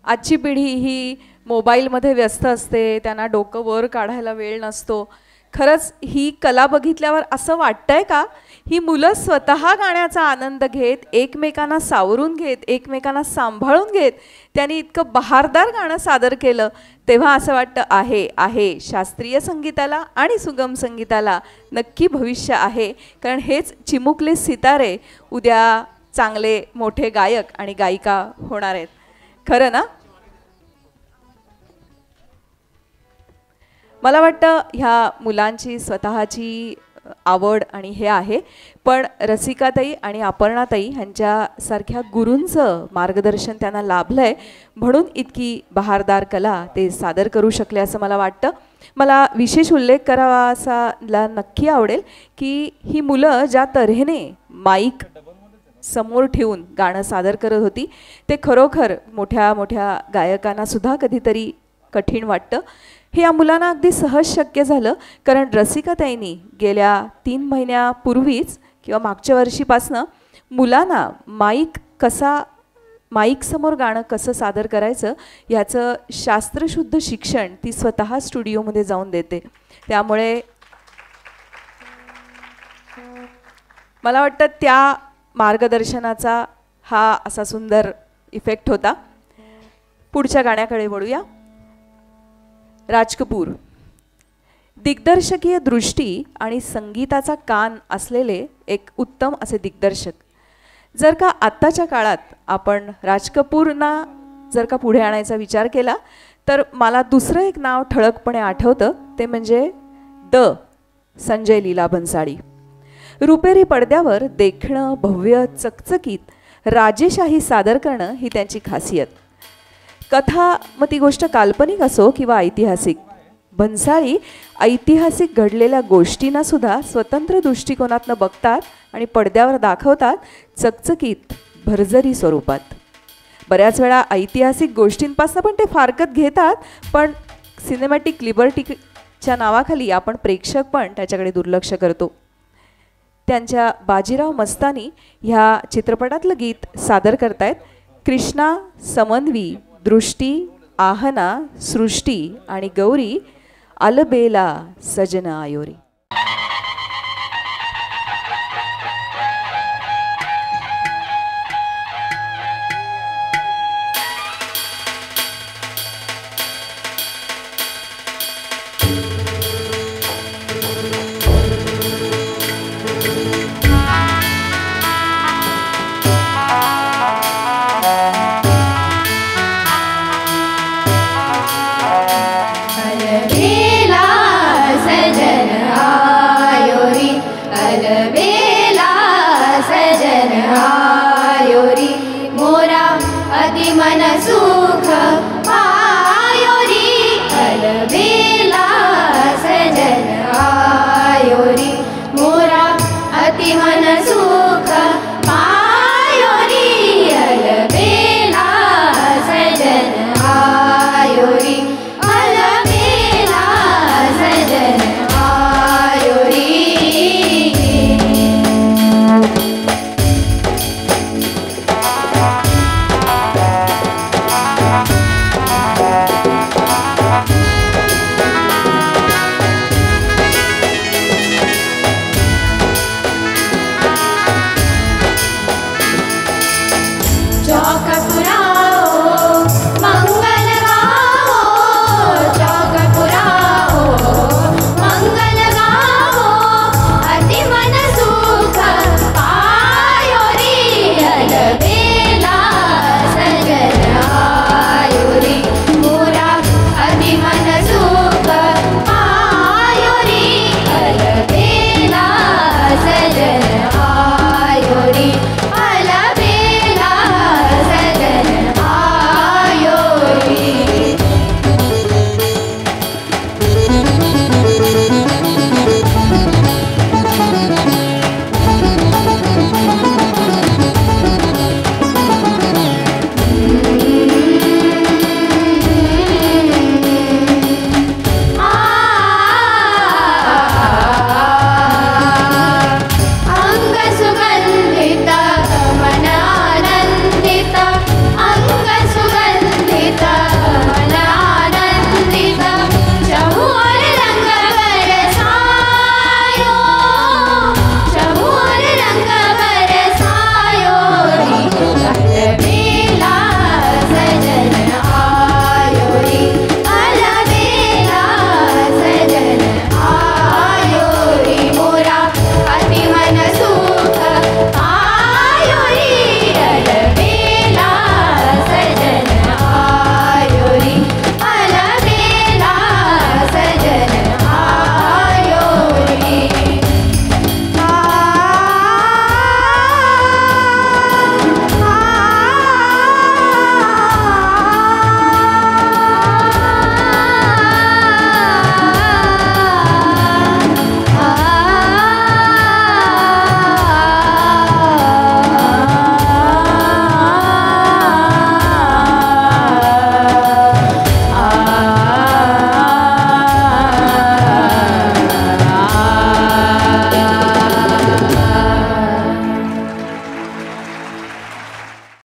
आजची पिढी ही मोबाईलमध्ये व्यस्त असते, त्यांना डोकं वर काढायला वेळ नसतो. खरंच ही कला बघितल्यावर असं वाटतंय का ही मुलं स्वतः गाण्याचा आनंद घेत, एकमेकांना सावरून घेत, एकमेकांना सांभाळून घेत त्यांनी इतकं बहारदार गाणं सादर केलं, तेव्हा असं वाटतं आहे शास्त्रीय संगीताला आणि सुगम संगीताला नक्की भविष्य आहे. कारण हेच चिमुकले सितारे उद्या चांगले मोठे गायक आणि गायिका होणार आहेत. खरं ना? मला वाटतं ह्या मुलांची स्वतःची आवड आणि हे आहे, पण रसिकाताई आणि अपर्णाताई ह्यांच्यासारख्या गुरूंचं मार्गदर्शन त्यांना लाभलंय म्हणून इतकी बहारदार कला ते सादर करू शकले असं मला वाटतं. मला विशेष उल्लेख करावा असा नक्की आवडेल की ही मुलं ज्या तऱ्हेने माईक समोर ठेवून गाणं सादर करत होती ते खरोखर मोठ्या मोठ्या गायकांना सुद्धा कधीतरी कठीण वाटतं. हे या मुलांना अगदी सहज शक्य झालं कारण रसिकाताईंनी गेल्या 3 महिन्यापूर्वीच किंवा मागच्या वर्षीपासनं मुलांना माईक समोर गाणं कसं सादर करायचं याचं शास्त्रशुद्ध शिक्षण ती स्वतः स्टुडिओमध्ये जाऊन देते. त्यामुळे मला वाटतं त्या मार्गदर्शनाचा हा असा सुंदर इफेक्ट होता. पुढच्या गाण्याकडे वळूया. राज कपूर दिग्दर्शकीय दृष्टी आणि संगीताचा कान असलेले एक उत्तम असे दिग्दर्शक. जर का आत्ताच्या काळात आपण राज कपूरना जर का पुढे आणायचा विचार केला तर मला दुसरं एक नाव ठळकपणे आठवतं, ते म्हणजे संजय लीला भन्साळी. रुपेरी पडद्यावर देखणं भव्य चकचकीत राजेशाही सादर करणं ही त्यांची खासियत. कथा मग ती गोष्ट काल्पनिक असो किंवा ऐतिहासिक, भन्साळी ऐतिहासिक घडलेल्या गोष्टींना सुद्धा स्वतंत्र दृष्टिकोनातनं बघतात आणि पडद्यावर दाखवतात चकचकीत भरजरी स्वरूपात. बऱ्याच वेळा ऐतिहासिक गोष्टींपासून पण ते फारकत घेतात, पण सिनेमॅटिक लिबर्टीच्या नावाखाली आपण प्रेक्षक पण त्याच्याकडे दुर्लक्ष करतो. त्यांच्या बाजीराव मस्तानी ह्या चित्रपटातलं गीत सादर करतायत कृष्णा, समन्वी, दृष्टी, आहना, सृष्टी आणि गौरी. अलबेला सजन आयोरी. सुख आयोरी अलबेला सजन आयोरी मोरा अति मन सुख आयोरी अलबेला सजन आयोरी अलबेला सजन आयोरी. Yeah.